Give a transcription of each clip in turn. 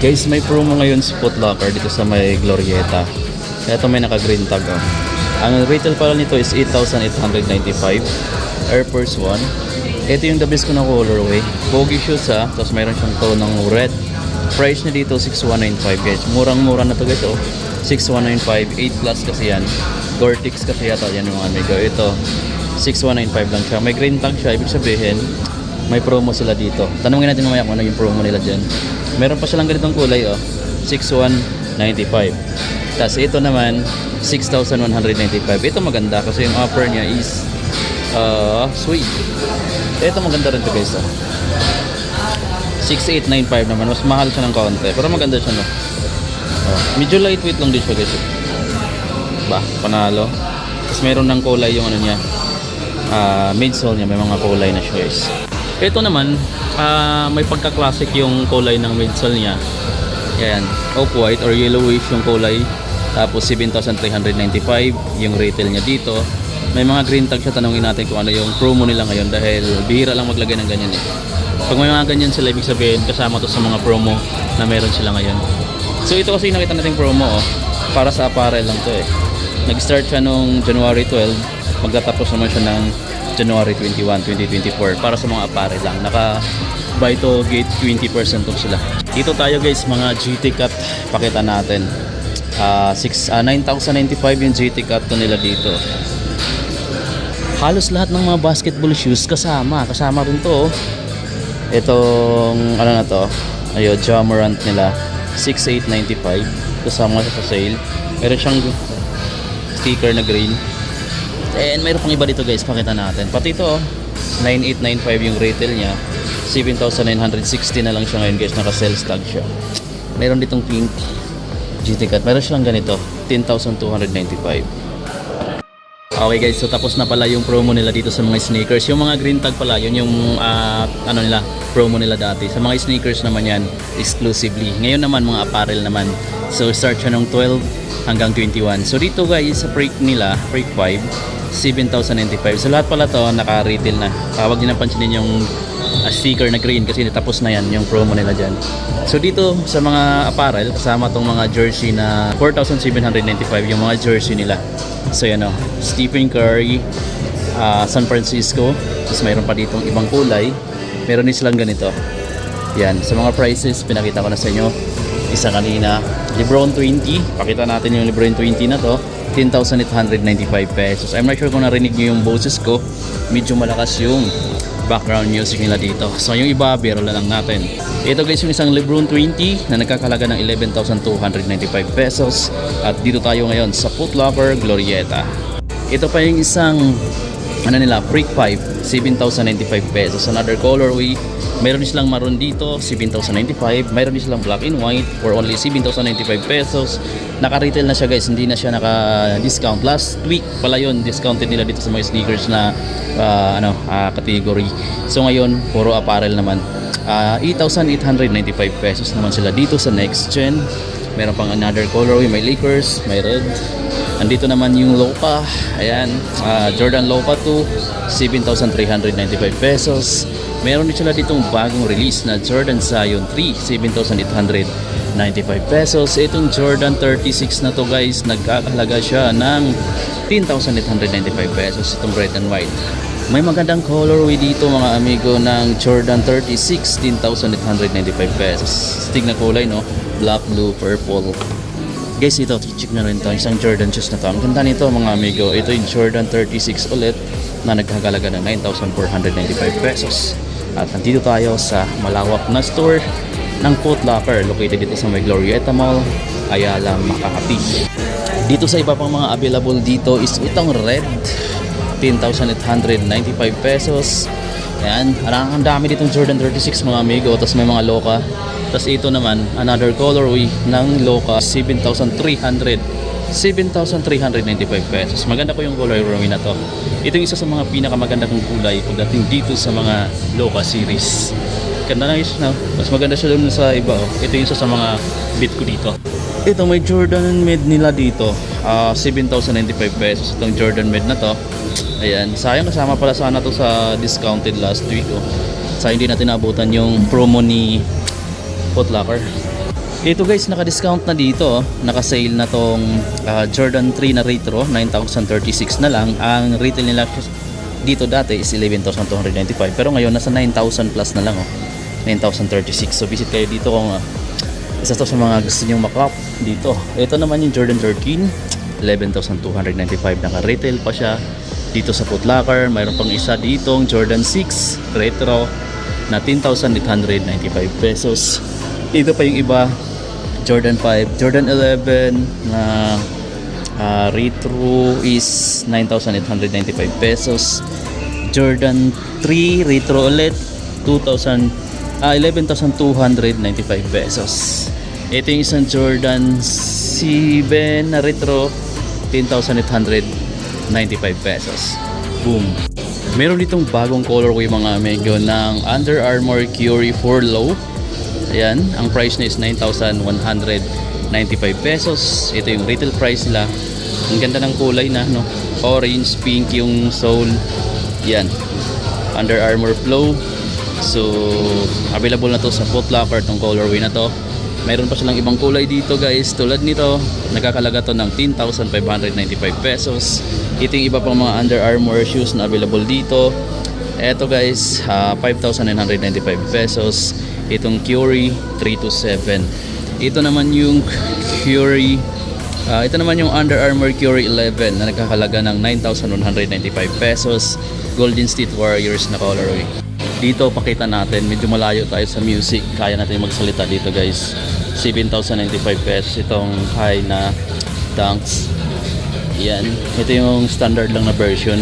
Guys, may promo ngayon si Foot Locker dito sa may Glorieta. Ito may naka-green tag. Oh. Ang retail pala nito is 8,895 Air Force 1. Ito yung the best ko na colorway. Bogey shoes ha. Tapos mayroon siyang tone ng red. Price niya dito 6,195 guys. Murang-mura na to guys. Oh. 6,195. 8 plus kasi yan. Gore-Tex kasi yata yan yung mga amigo. Ito 6,195 lang siya. May green tag siya. Ibig sabihin may promo sila dito. Tanungin natin mamaya kung ano yung promo nila dyan. Meron pa silang ganitong kulay oh. 6,195. Tapos ito naman 6,195. Ito maganda kasi yung upper niya is sweet. Ito maganda rin to guys oh. 6,895 naman. Mas mahal siya ng kaunti. Pero maganda siya no. Oh. Medyo lightweight lang din siya guys. Bah, panalo. Tapos meron ng kulay yung ano niya. Midsole niya. May mga kulay na siya guys. Ito naman may pagka-classic yung kulay ng midsole niya. Yan, off-white or yellowish yung kulay. Tapos 7,395 yung retail niya dito. May mga green tag siya. Tanungin natin kung ano yung promo nila ngayon dahil bihira lang maglagay ng ganyan eh. Pag may mga ganyan sila, ibig sabihin kasama to sa mga promo na meron sila ngayon. So ito kasi nakita natin promo oh. Para sa apparel lang to eh. Nag-start siya nung January 12. Magtatapos naman siya ng January 21, 2024 para sa mga apparel lang. Naka buy to get 20% off sila. Dito tayo guys, mga GT cut pakita natin. 9,095 yung GT cut to nila dito. Halos lahat ng mga basketball shoes kasama rin to. Itong ano na to, ayo Jamorant nila 6,895 kasama siya sa sale. Meron siyang sticker na green. And mayroon pang iba dito guys, pakita natin. Pati ito, 9,895 yung retail niya. 7,960 na lang siya ngayon guys, naka-sales tag siya. Mayroon ditong pink GT cut. Mayroon siyang ganito, 10,295. Okay guys, so tapos na pala yung promo nila dito sa mga sneakers. Yung mga green tag pala, yun yung ano nila, promo nila dati. Sa mga sneakers naman yan, exclusively. Ngayon naman mga apparel naman. So start siya ng 12 hanggang 21. So dito guys, sa break nila, break 5, 7,095. So lahat pala to naka-retail na. Huwag niyo na pansinin yung sticker na green kasi tapos na yan yung promo nila dyan. So dito sa mga apparel, kasama tong mga jersey na 4,795 yung mga jersey nila. So yan o, Stephen Curry, San Francisco. Tapos mayroon pa ditong ibang kulay. Meron din silang ganito. Yan, sa mga prices pinakita ko na sa inyo. Isa kanina, LeBron 20. Pakita natin yung LeBron 20 na to. 10,895 pesos. I'm not sure kung narinig nyo yung boses ko. Medyo malakas yung background music nila dito. So yung iba, biro lang natin. Ito guys yung isang LeBron 20 na nagkakalaga ng 11,295 pesos. At dito tayo ngayon sa Foot Locker Glorieta. Ito pa yung isang ano nila, Freak 5, 7,095 pesos. Another colorway. Mayroon din silang maroon dito, 7,095. Mayroon din silang black and white for only 7,095 pesos. Naka-retail na siya guys, hindi na siya naka-discount. Last week pala yun, discounted nila dito sa mga sneakers na category. So ngayon, puro apparel naman. 8,895 pesos naman sila dito sa next gen. Meron pang another colorway, may Lakers, may red. Andito naman yung Loca. Ayan, Jordan Loca 2, 7,395 pesos. Meron din sila ditong bagong release na Jordan Zion 3, 7,895 pesos. Itong Jordan 36 na to guys, nagkakahalaga siya ng 10,895 pesos. Itong red and white. May magandang colorway dito mga amigo ng Jordan 36, 10,895 pesos. Stig na kulay no, black, blue, purple. Guys, ito, check na rin ito. Isang Jordan shoes na to. Ang ganda nito mga amigo. Ito yung Jordan 36 ulit na nagkakalaga ng 9,495 pesos. At nandito tayo sa malawak na store ng Foot Locker located dito sa may Glorieta Mall, Ayala, Makati. Dito sa iba pang mga available dito is itong red, 10,895 pesos. Ayan, ang dami ditong Jordan 36 mga amigo. Tapos may mga Loca. Tapos ito naman, another colorway ng Loca, 7,395 pesos. Maganda ko yung colorway na to. Ito yung isa sa mga pinakamaganda kong kulay pagdating dito sa mga Loca series. Ganda na guys, no? Mas maganda siya doon sa iba. Oh. Ito yung isa sa mga bit ko dito. Ito may Jordan Med nila dito, 7,095 pesos itong Jordan Med na to. Ayan, sayang kasama pala sana to sa discounted last week oh. Sayang hindi natin nabutan yung promo ni Foot Locker. Ito guys, naka-discount na dito. Naka-sale na tong Jordan 3 na retro, 9,036 na lang. Ang retail nila dito dati is 11,295. Pero ngayon nasa 9,000 plus na lang, oh. 9,036. So visit kayo dito kung isa to sa mga gusto nyo makap dito. Ito naman yung Jordan 13, 11,295. Naka-retail pa siya dito sa Foot Locker. Mayroon pang isa ditong Jordan 6 retro na 10,895 pesos. Ito pa yung iba, Jordan 5, Jordan 11 na retro is 9,895 pesos. Jordan 3 retro ulit 11,295 pesos. Ito yung isang Jordan 7 na retro, 10,895 pesos. Boom. Meron ditong bagong colorway mga amigo ng Under Armour Curry 4 Low. Ayan, ang price niya is 9,195 pesos. Ito yung retail price nila. Ang ganda ng kulay na, no? Orange, pink yung sole. Yan, Under Armour Flow. So, available na to sa Foot Locker tong colorway na to. Mayroon pa silang ibang kulay dito guys. Tulad nito, nagkakalaga to ng 10,595 pesos. Ito yung iba pang mga Under Armour shoes na available dito. Eto guys, 5,995 pesos. Itong Curry 327. Ito naman yung Curry ito naman yung Under Armour Curry 11 na nagkakalaga ng 9,195 pesos. Golden State Warriors na colorway. Dito pakita natin, medyo malayo tayo sa music. Kaya natin magsalita dito guys. 7,095 pesos itong high na Dunks. Yan. Ito yung standard lang na version.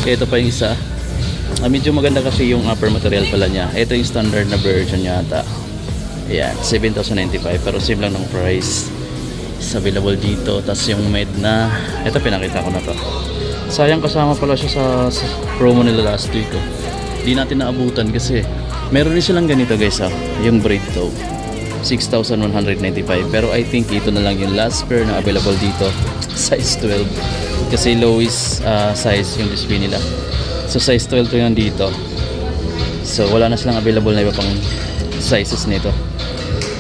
Ito pa yung isa. Medyo maganda kasi yung upper material pala niya. Ito yung standard na version yata. Ayan, 7,095 pero same lang ng price. It's available dito. Tapos yung med na, ito pinakita ko na to. Sayang kasama pala siya sa promo nila last week. Oh. Di natin naabutan kasi meron din silang ganito guys, yung braid toe. 6,195 pero I think ito na lang yung last pair na available dito. Size 12 kasi lowest size yung display nila. So size 12 to yun dito. So wala na silang available na iba pang sizes nito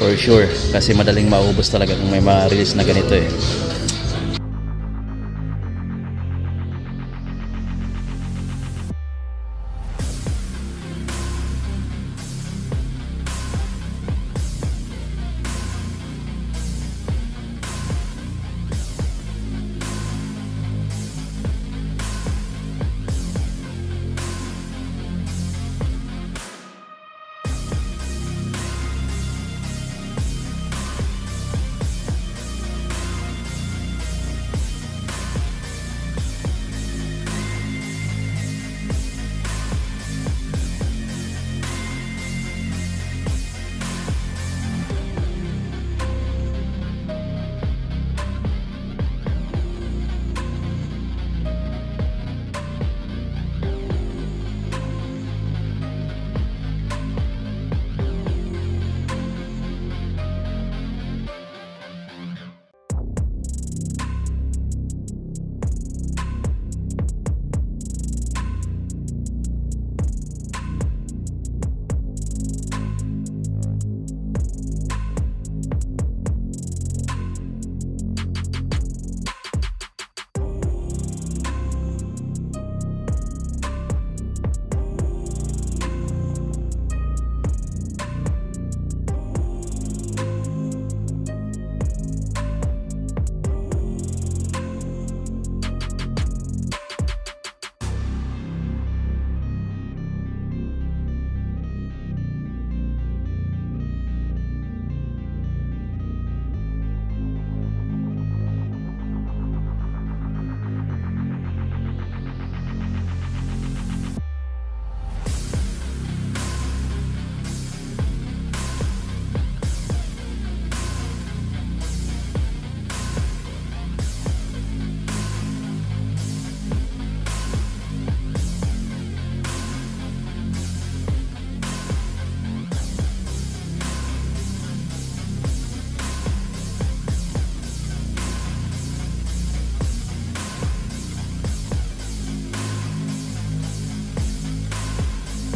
for sure kasi madaling maubos talaga kung may ma-release na ganito eh.